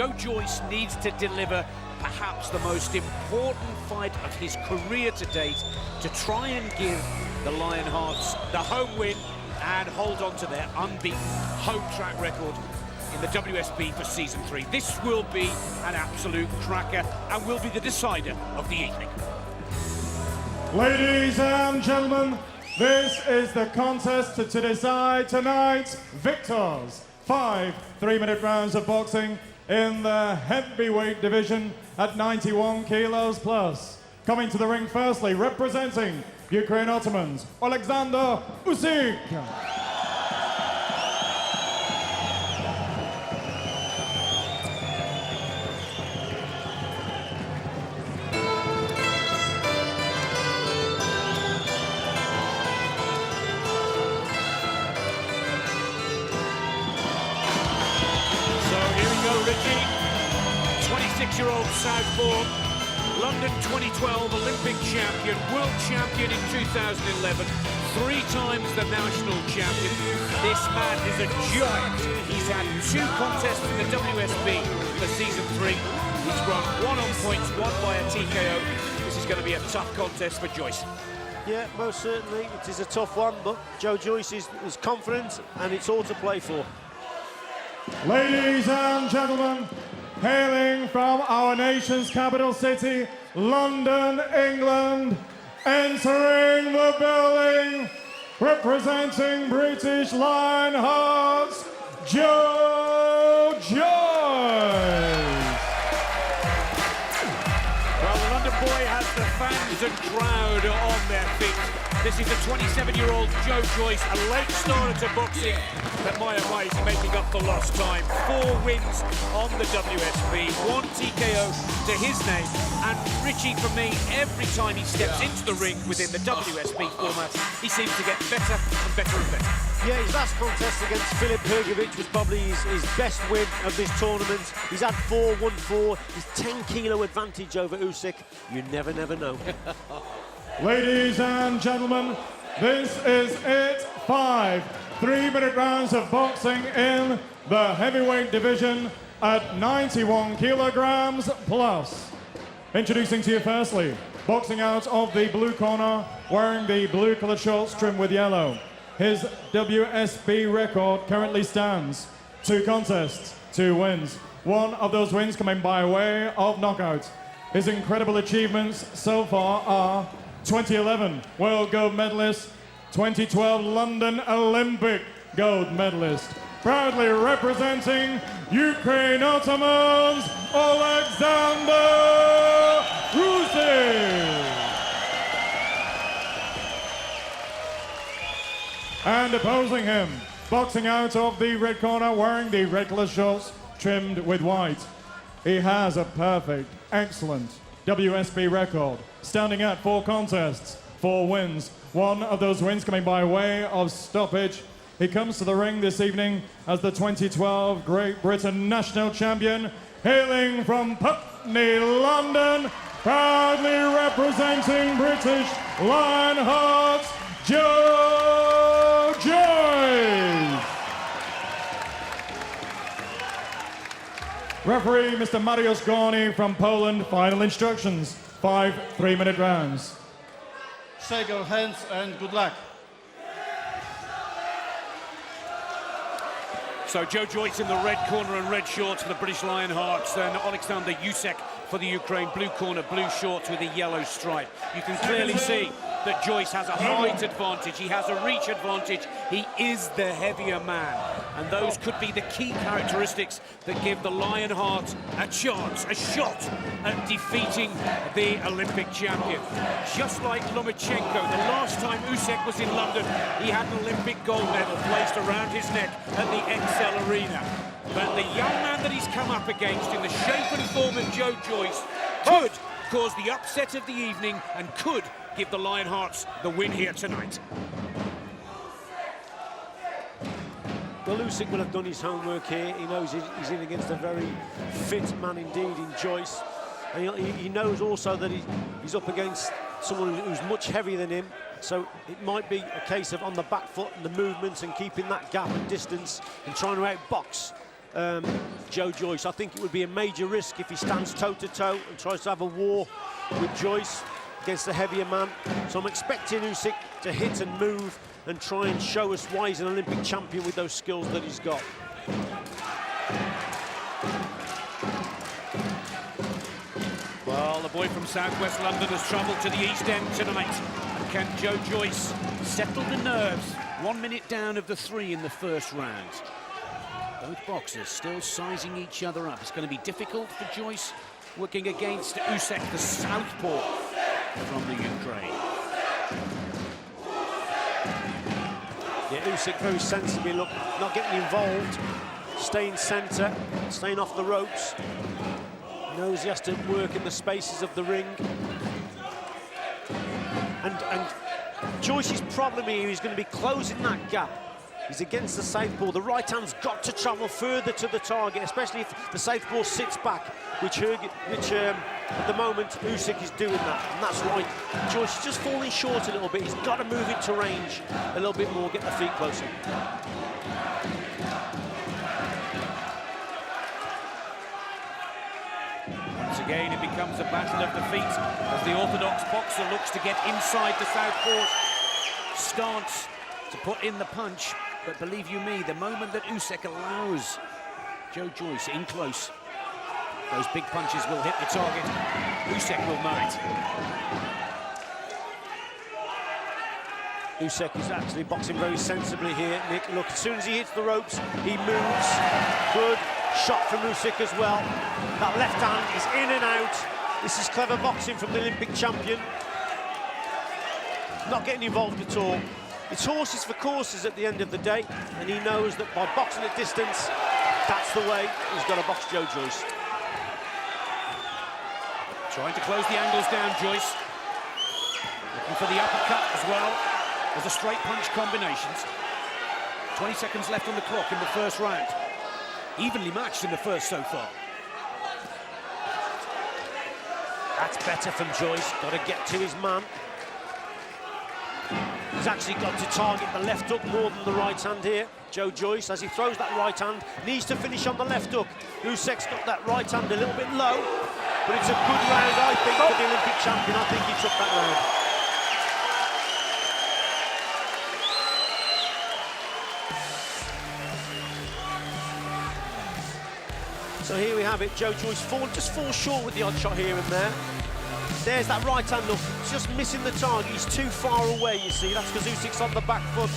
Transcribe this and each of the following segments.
Joe Joyce needs to deliver perhaps the most important fight of his career to date to try and give the Lionhearts the home win and hold on to their unbeaten home track record in the WSB for Season 3. This will be an absolute cracker and will be the decider of the evening. Ladies and gentlemen, this is the contest to decide tonight's victors. 5 3-minute rounds of boxing in the heavyweight division at 91 kilos plus. Coming to the ring firstly, representing Ukraine Ottomans, Alexandr Usik. Richie, 26-year-old southpaw, London 2012 Olympic champion, world champion in 2011, 3 times the national champion. This man is a giant. He's had 2 contests in the WSB for Season 3. He's won 1 on points, 1 by a TKO. This is going to be a tough contest for Joyce. Yeah, most certainly. It is a tough one, but Joe Joyce is confident and it's all to play for. Ladies and gentlemen, hailing from our nation's capital city, London, England, entering the building, representing British Lionhearts, Joe Joyce. Well, the London boy has the fans and crowd on their feet. This is the 27-year-old Joe Joyce, a late starter to boxing, but my advice making up for lost time. 4 wins on the WSB, 1 TKO to his name, and Richie, for me, every time he steps into the ring within the WSB format, he seems to get better and better and better. Yeah, his last contest against Filip Hrgovic was probably his best win of this tournament. He's had 4, won 4, his 10-kilo advantage over Usik. You never know. Ladies and gentlemen, this is it. 5 3-minute rounds of boxing in the heavyweight division at 91 kilograms plus. Introducing to you firstly, boxing out of the blue corner, wearing the blue colored shorts trimmed with yellow. His WSB record currently stands 2 contests, 2 wins. 1 of those wins coming by way of knockout. His incredible achievements so far are 2011 World Gold Medalist, 2012 London Olympic Gold Medalist. Proudly representing Ukraine Ottomans, Alexandr Usik. And opposing him, boxing out of the red corner, wearing the red colored shorts trimmed with white. He has a perfect, excellent WSB record, standing at 4 contests, 4 wins. 1 of those wins coming by way of stoppage. He comes to the ring this evening as the 2012 Great Britain national champion, hailing from Putney, London, proudly representing British Lionhearts, Joe Joyce. Referee Mr. Mariusz Gorny from Poland, final instructions. 5 3-minute rounds. Shake your hands and good luck. So Joe Joyce in the red corner and red shorts for the British Lionhearts, then Alexander Usik for the Ukraine, blue corner, blue shorts with a yellow stripe. You can clearly see that Joyce has a height advantage, he has a reach advantage, he is the heavier man. And those could be the key characteristics that give the Lionhearts a chance, a shot at defeating the Olympic champion. Just like Lomachenko, the last time Usik was in London, he had an Olympic gold medal placed around his neck at the Excel Arena. But the young man that he's come up against in the shape and form of Joe Joyce could cause the upset of the evening and could give the Lionhearts the win here tonight. Well, Usik will have done his homework here. He knows he's in against a very fit man indeed in Joyce. And he knows also that he's up against someone who's much heavier than him. So it might be a case of on the back foot and the movements and keeping that gap and distance and trying to outbox Joe Joyce. I think it would be a major risk if he stands toe-to-toe and tries to have a war with Joyce against the heavier man. So I'm expecting Usik to hit and move and try and show us why he's an Olympic champion with those skills that he's got. Well, the boy from southwest London has travelled to the East End tonight. Can Joe Joyce settle the nerves? 1 minute down of the 3 in the first round. Both boxers still sizing each other up. It's going to be difficult for Joyce working against Usik, the southpaw from the Ukraine. Yeah, Usik very sensibly, look, not getting involved, staying centre, staying off the ropes. Knows he has to work in the spaces of the ring. And Joyce's problem here is going to be closing that gap. He's against the southpaw. The right hand's got to travel further to the target, especially if the southpaw sits back, which at the moment Usik is doing that, and that's why Joyce is just falling short a little bit. He's got to move into range a little bit more, get the feet closer. Once again, it becomes a battle of the feet as the orthodox boxer looks to get inside the southpaw's stance to put in the punch. But believe you me, the moment that Usik allows Joe Joyce in close, those big punches will hit the target. Usik will know it. Usik is actually boxing very sensibly here, Nick. Look, as soon as he hits the ropes, he moves. Good shot from Usik as well. That left hand is in and out. This is clever boxing from the Olympic champion. Not getting involved at all. It's horses for courses at the end of the day, and he knows that by boxing at distance, that's the way he's got to box Joe Joyce. Trying to close the angles down, Joyce. Looking for the uppercut as well as the straight punch combinations. 20 seconds left on the clock in the first round. Evenly matched in the first so far. That's better from Joyce. Got to get to his man. He's actually got to target the left hook more than the right hand here. Joe Joyce, as he throws that right hand, needs to finish on the left hook. Usik's got that right hand a little bit low, but it's a good round, I think, for the Olympic champion. I think he took that round. So here we have it. Joe Joyce just falls short with the odd shot here and there. There's that right hand look, just missing the target. He's too far away, you see. That's because Usyk's on the back foot.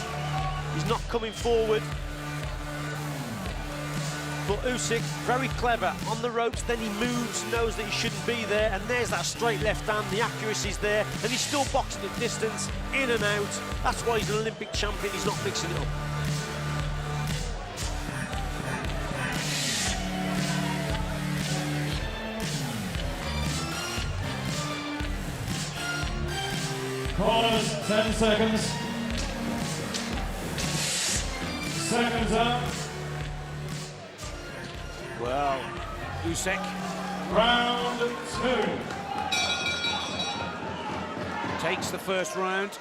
He's not coming forward. But Usik, very clever on the ropes, then he moves, knows that he shouldn't be there, and there's that straight left hand, the accuracy's there, and he's still boxing at distance, in and out. That's why he's an Olympic champion, he's not mixing it up. Corners, 10 seconds. Seconds up. Well, Usik. Round 2. Takes the first round.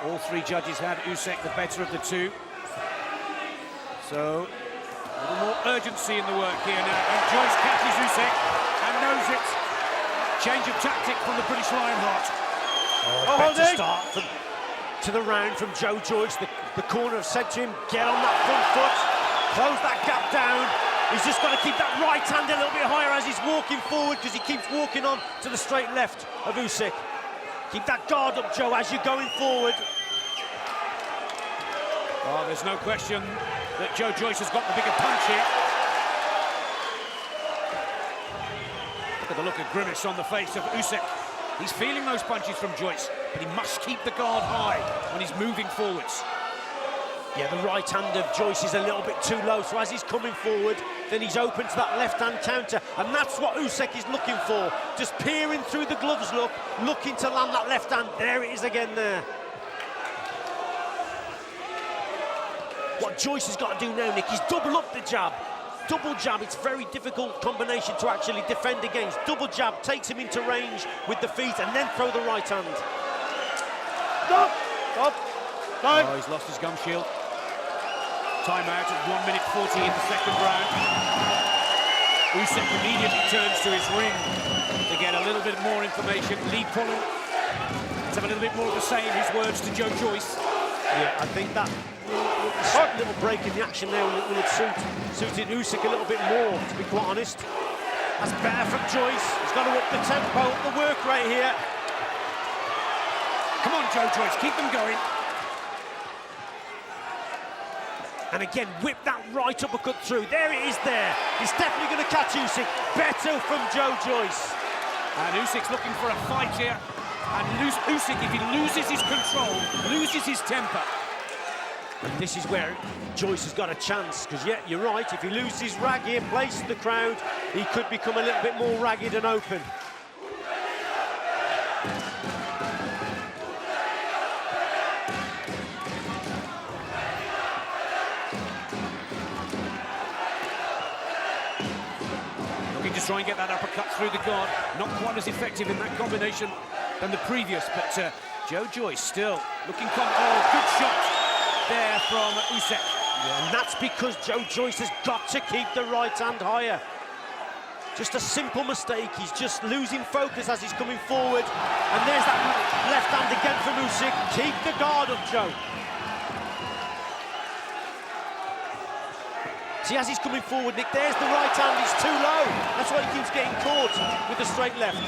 All three judges had Usik the better of the two. So, a little more urgency in the work here now. And Joyce catches Usik and knows it. Change of tactic from the British Lionheart. Better start to the round from Joe Joyce. The corner have said to him, get on that front foot, close that gap down. He's just got to keep that right hand a little bit higher as he's walking forward, because he keeps walking on to the straight left of Usik. Keep that guard up, Joe, as you're going forward. Oh, there's no question that Joe Joyce has got the bigger punch here. Look at the look of grimace on the face of Usik. He's feeling those punches from Joyce, but he must keep the guard high when he's moving forwards. Yeah, the right hand of Joyce is a little bit too low, so as he's coming forward, then he's open to that left-hand counter, and that's what Usik is looking for. Just peering through the gloves, looking to land that left hand. There it is again there. What Joyce has got to do now, Nick, is double up the jab. Double jab, it's a very difficult combination to actually defend against. Double jab takes him into range with the feet, and then throw the right hand. Stop! Stop! Time! Oh, he's lost his gum shield. Timeout at 1 minute 40 in the second round. Usik immediately turns to his ring to get a little bit more information. Lead pulling. Let's have a little bit more of the same, his words to Joe Joyce. Yeah, I think that little break in the action there will have suited Usik a little bit more, to be quite honest. That's better from Joyce. He's got to up the tempo, up the work rate here. Come on, Joe Joyce, keep them going. And again, whip that right uppercut through. There it is there. He's definitely going to catch Usik. Better from Joe Joyce. And Usyk's looking for a fight here. And Usik, if he loses his control, loses his temper. And this is where Joyce has got a chance, because, yeah, you're right, if he loses his rag here, places the crowd, he could become a little bit more ragged and open. Looking to try and get that uppercut through the guard. Not quite as effective in that combination than the previous, but Joe Joyce still looking... Oh, good shot there from Usik. Yeah, and that's because Joe Joyce has got to keep the right hand higher. Just a simple mistake. He's just losing focus as he's coming forward. And there's that left hand again from Usik. Keep the guard up, Joe. See, as he's coming forward, Nick, there's the right hand. It's too low. That's why he keeps getting caught with the straight left.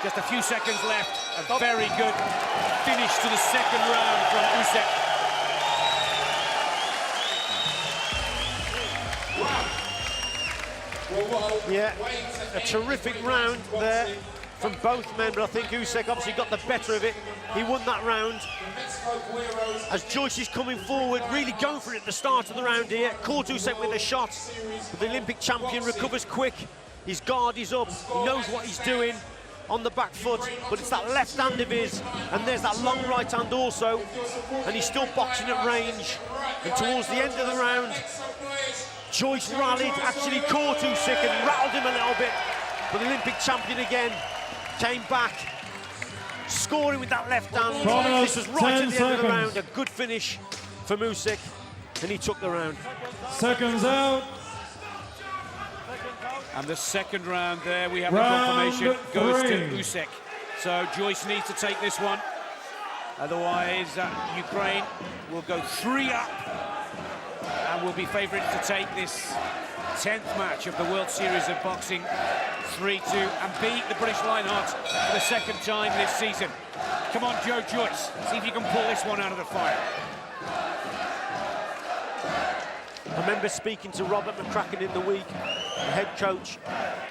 Just a few seconds left. A very good finish to the second round from Usik. Yeah, a terrific round there from both men, but I think Usik obviously got the better of it. He won that round. As Joyce is coming forward, really going for it at the start of the round here. Caught Usik with a shot, but the Olympic champion recovers quick. His guard is up, he knows what he's doing on the back foot, but it's that left hand of his, and there's that long right hand also, and he's still boxing at range. And towards the end of the round, Joyce rallied, actually caught Usik and rattled him a little bit, but the Olympic champion again came back, scoring with that left hand. This was right at the end of the round, a good finish from Usik, and he took the round. Seconds out. And the second round there, we have the confirmation, goes to Usik. So Joyce needs to take this one. Otherwise, Ukraine will go 3 up and will be favourites to take this 10th match of the World Series of Boxing 3-2 and beat the British Lionhearts for the second time this season. Come on, Joe Joyce, see if you can pull this one out of the fire. I remember speaking to Robert McCracken in the week, the head coach,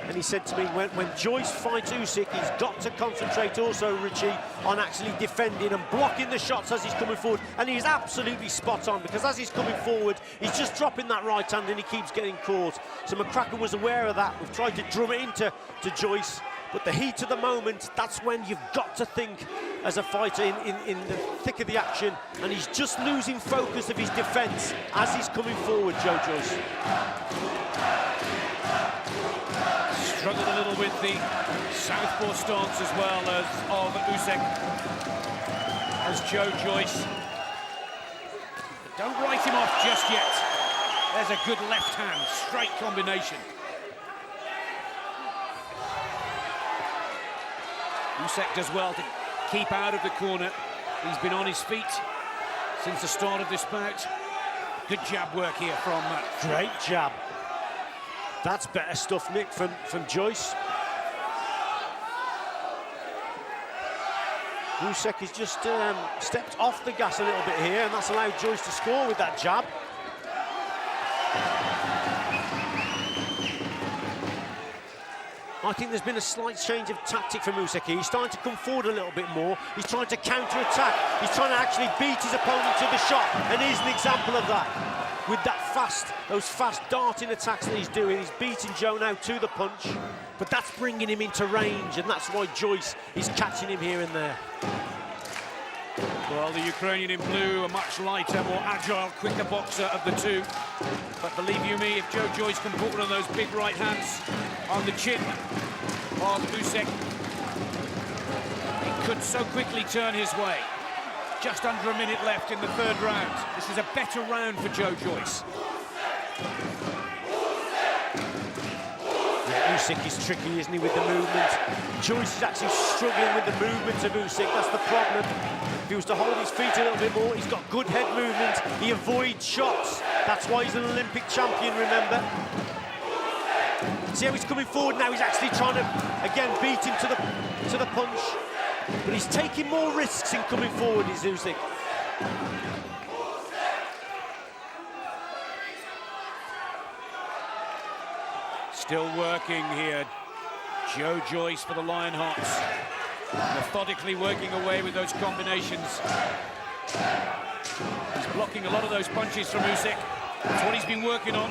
and he said to me, when Joyce fights Usik, he's got to concentrate also, Richie, on actually defending and blocking the shots as he's coming forward. And he's absolutely spot on, because as he's coming forward, he's just dropping that right hand and he keeps getting caught. So McCracken was aware of that. We've tried to drum it into Joyce, but the heat of the moment, that's when you've got to think as a fighter in the thick of the action, and he's just losing focus of his defence as he's coming forward, Joe Joyce. Struggled a little with the southpaw stance as well as of Usik. As Joe Joyce. Don't write him off just yet. There's a good left hand, straight combination. Usik does well to keep out of the corner. He's been on his feet since the start of this bout. Good jab work here from... Great jab. That's better stuff, Nick, from Joyce. Usik has just stepped off the gas a little bit here, and that's allowed Joyce to score with that jab. I think there's been a slight change of tactic from Usik. He's starting to come forward a little bit more. He's trying to counter-attack. He's trying to actually beat his opponent to the shot, and here's an example of that. With that those fast darting attacks that he's doing, he's beating Joe now to the punch, but that's bringing him into range, and that's why Joyce is catching him here and there. Well, the Ukrainian in blue, a much lighter, more agile, quicker boxer of the two. But believe you me, if Joe Joyce can put one of those big right hands on the chin of Usik, it could so quickly turn his way. Just under a minute left in the third round. This is a better round for Joe Joyce. Yeah, Usik is tricky, isn't he, with the movement? Joyce is actually struggling with the movement of Usik. That's the problem. If he was to hold his feet a little bit more, he's got good head movement. He avoids shots. That's why he's an Olympic champion, remember? See how he's coming forward now? He's actually trying to, again, beat him to the punch. But he's taking more risks in coming forward, is Usik. Still working here, Joe Joyce for the Lionhearts. Methodically working away with those combinations. He's blocking a lot of those punches from Usik. That's what he's been working on.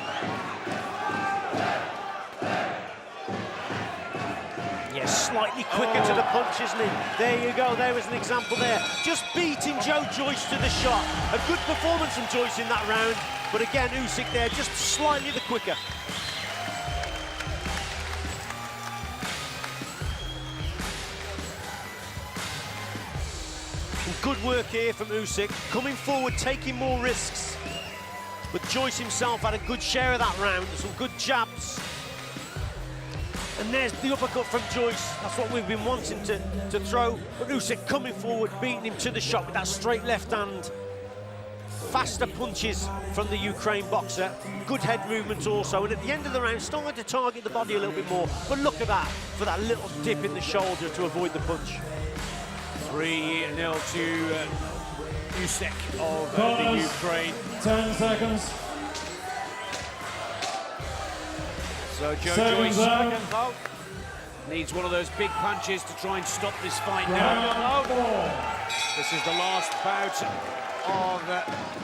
Yes, slightly quicker to the punch, isn't he? There you go, there was an example there. Just beating Joe Joyce to the shot. A good performance from Joyce in that round, but again, Usik there, just slightly the quicker. Good work here from Usik, coming forward, taking more risks. But Joyce himself had a good share of that round, some good jabs. And there's the uppercut from Joyce. That's what we've been wanting to throw. But Usik coming forward, beating him to the shot with that straight left hand. Faster punches from the Ukraine boxer. Good head movement also. And at the end of the round, starting to target the body a little bit more. But look at that, for that little dip in the shoulder to avoid the punch. 3-0 to Usik of the Ukraine. 10 seconds. So Joe Joyce needs one of those big punches to try and stop this fight now. This is the last bout of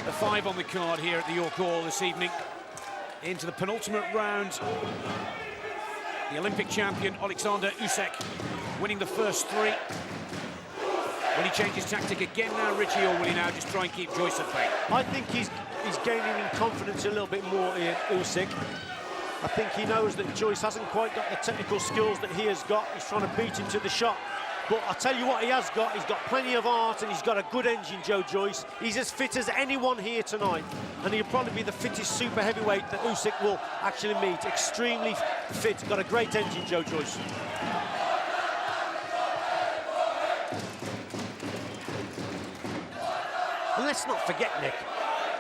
the 5 on the card here at the York Hall this evening. Into the penultimate round. The Olympic champion, Alexander Usik, winning the first 3. Will he change his tactic again now, Richie, or will he now just try and keep Joyce at bay? I think he's gaining in confidence a little bit more here, Usik. I think he knows that Joyce hasn't quite got the technical skills that he has got. He's trying to beat him to the shot. But I'll tell you what he has got. He's got plenty of art and he's got a good engine, Joe Joyce. He's as fit as anyone here tonight. And he'll probably be the fittest super heavyweight that Usik will actually meet. Extremely fit, got a great engine, Joe Joyce. And let's not forget, Nick,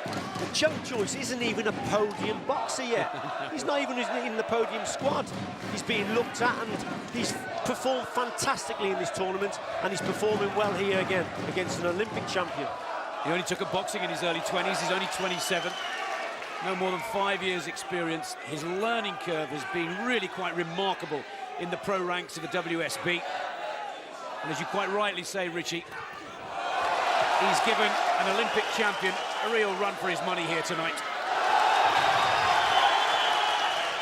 that Joe Joyce isn't even a podium boxer yet. He's not even in the podium squad. He's being looked at and he's performed fantastically in this tournament and he's performing well here again against an Olympic champion. He only took up boxing in his early 20s. He's only 27. No more than 5 years experience. His learning curve has been really quite remarkable in the pro ranks of the WSB. And as you quite rightly say, Richie, he's given an Olympic champion a real run for his money here tonight.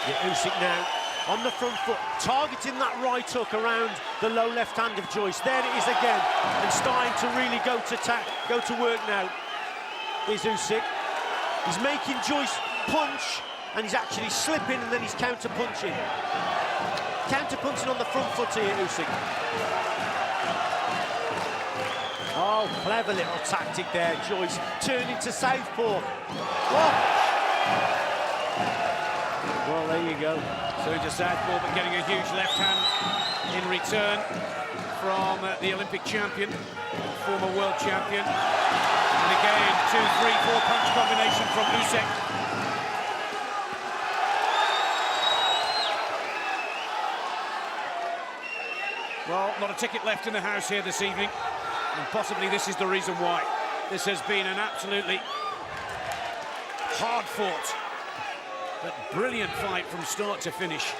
Yeah, Usik now on the front foot, targeting that right hook around the low left hand of Joyce. There it is again, and starting to really go to work now is Usik. He's making Joyce punch, and he's actually slipping, and then he's counter-punching. Counter-punching on the front foot here, Usik. Oh, clever little tactic there, Joyce. Turning to southpaw. Oh. Well, there you go. So to southpaw, but getting a huge left hand in return from the Olympic champion, former world champion. And again, 2, 3, 4 punch combination from Usik. Well, not a ticket left in the house here this evening. And possibly this is the reason why. This has been an absolutely hard-fought, but brilliant fight from start to finish.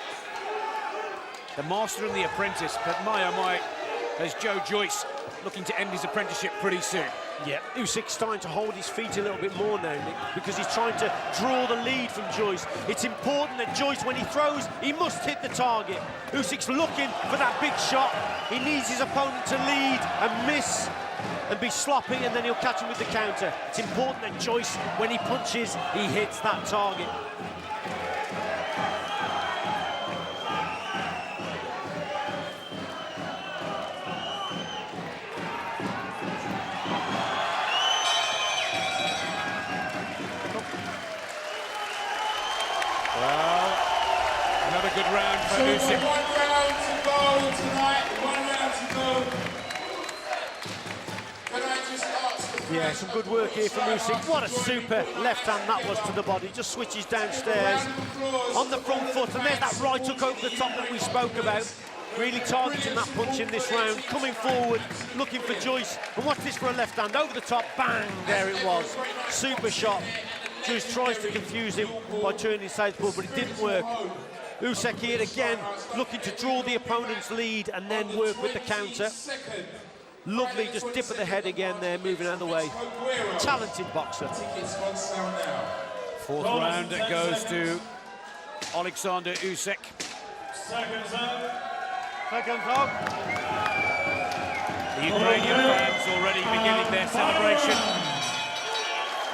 The master and the apprentice, but my, oh my, as Joe Joyce looking to end his apprenticeship pretty soon. Yeah, Usyk's starting to hold his feet a little bit more now, Nick, because he's trying to draw the lead from Joyce. It's important that Joyce, when he throws, he must hit the target. Usyk's looking for that big shot. He needs his opponent to lead and miss. and be sloppy, and then he'll catch him with the counter. It's important that Joyce, when he punches, he hits that target. Well, another good round for Usik. 1 round to go tonight. 1 round to go. Can I just ask? Yeah, some good work here from Usik. What a super left hand that was to the body. Just switches downstairs on the front foot, and there's that right hook over the top that we spoke about. Really targeting that punch in this round, coming forward, looking for Joyce. And watch this for a left hand over the top, bang, there it was. Super shot. Joyce tries to confuse him by turning southpaw, but it didn't work. Usik here again, looking to draw the opponent's lead and then work with the counter. Lovely, just dip of the head again there, moving out of the way. Talented boxer. Fourth round it goes to Alexander Usik. Seconds up. Second dog. The Ukrainian fans already beginning their celebration.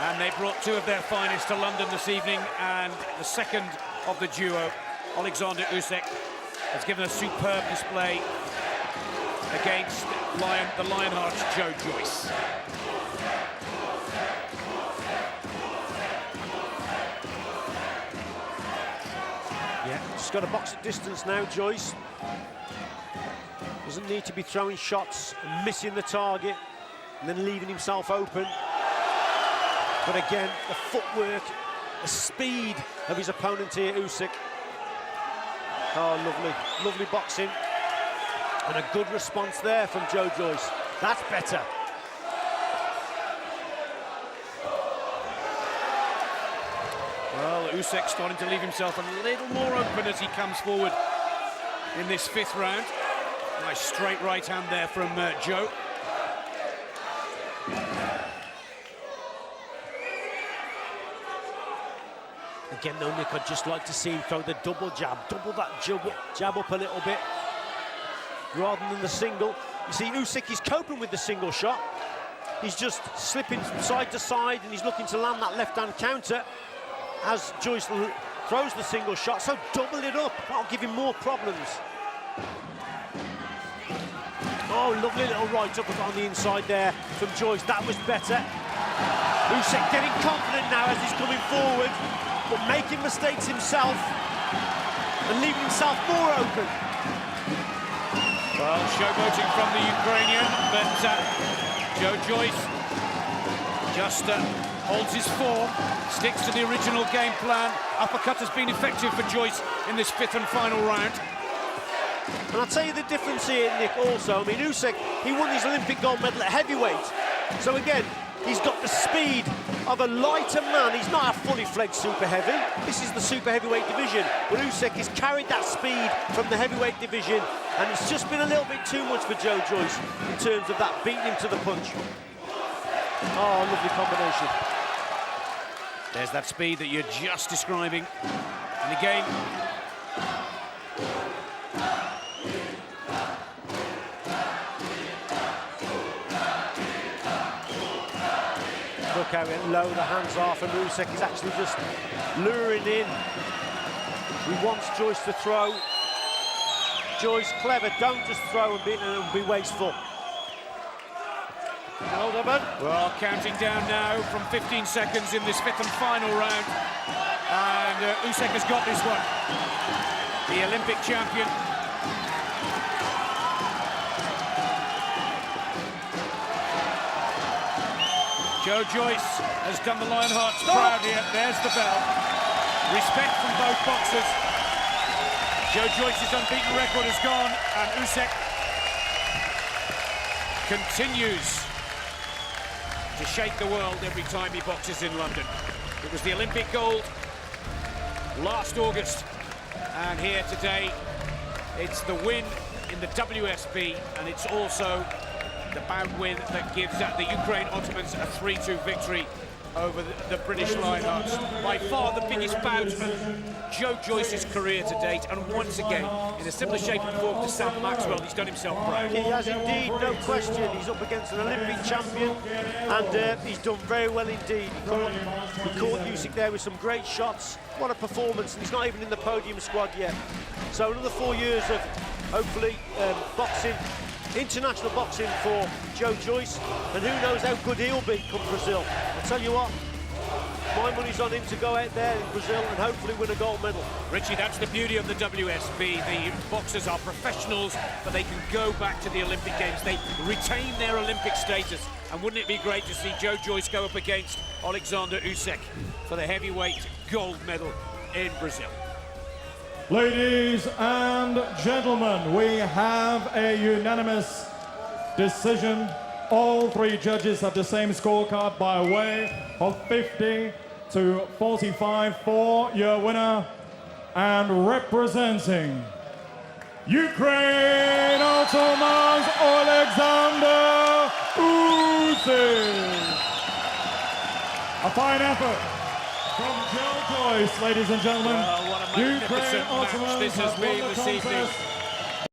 And they brought two of their finest to London this evening, and the second of the duo, Alexander Usik, has given a superb display against the Lionheart's Joe Joyce. Yeah, just got a box at distance now, Joyce. Doesn't need to be throwing shots and missing the target and then leaving himself open. But again, the footwork, the speed of his opponent here, Usik. Oh, lovely, lovely boxing. And a good response there from Joe Joyce. That's better. Well, Usik starting to leave himself a little more open as he comes forward in this fifth round. Nice straight right hand there from Joe. Again, though, Nick, I'd just like to see him throw the double jab, double that jab up a little bit, rather than the single. You see, Usik is coping with the single shot. He's just slipping side to side, and he's looking to land that left-hand counter as Joyce throws the single shot. So double it up, that'll give him more problems. Oh, lovely little right up on the inside there from Joyce. That was better. Usik getting confident now as he's coming forward, but making mistakes himself and leaving himself more open. Well, showboating from the Ukrainian, but Joe Joyce just holds his form, sticks to the original game plan. Uppercut has been effective for Joyce in this fifth and final round. And I'll tell you the difference here, Nick, also. I mean, Usik, he won his Olympic gold medal at heavyweight. So again, he's got the speed of a lighter man. He's not a fully fledged super heavy. This is the super heavyweight division. But Usik has carried that speed from the heavyweight division, and it's just been a little bit too much for Joe Joyce in terms of that beating him to the punch. Oh, lovely combination. There's that speed that you're just describing. And again, look how low the hands are from Usik. He's actually just luring in. He wants Joyce to throw. Joyce, clever, don't just throw and be wasteful. well, counting down now from 15 seconds in this fifth and final round. And Usik has got this one. The Olympic champion. Joe Joyce has done the Lionhearts proud here. There's the bell. Respect from both boxers. Joe Joyce's unbeaten record has gone, and Usik continues to shake the world every time he boxes in London. It was the Olympic gold last August, and here today it's the win in the WSB, and it's also the bout win that gives the Ukraine Ottomans a 3-2 victory over the British Lionhearts. By far the biggest bout of Joe Joyce's career to date, and once again, in a similar shape and form to Sam Maxwell, he's done himself proud. He has indeed, no question. He's up against an Olympic champion, and he's done very well indeed. He caught Usik there with some great shots. What a performance, and he's not even in the podium squad yet. So another 4 years of, hopefully, boxing, international boxing for Joe Joyce, and who knows how good he'll be come Brazil. I tell you what, my money's on him to go out there in Brazil and hopefully win a gold medal. Richie, that's the beauty of the WSB. The boxers are professionals, but they can go back to the Olympic Games. They retain their Olympic status. And wouldn't it be great to see Joe Joyce go up against Alexandr Usik for the heavyweight gold medal in Brazil? Ladies and gentlemen, we have a unanimous decision. All three judges have the same scorecard by way of 50 to 45 for your winner, and representing Ukraine, Altoman's Alexandr Usik. A fine effort from Joe Joyce, ladies and gentlemen. What a magnificent match this has been this evening.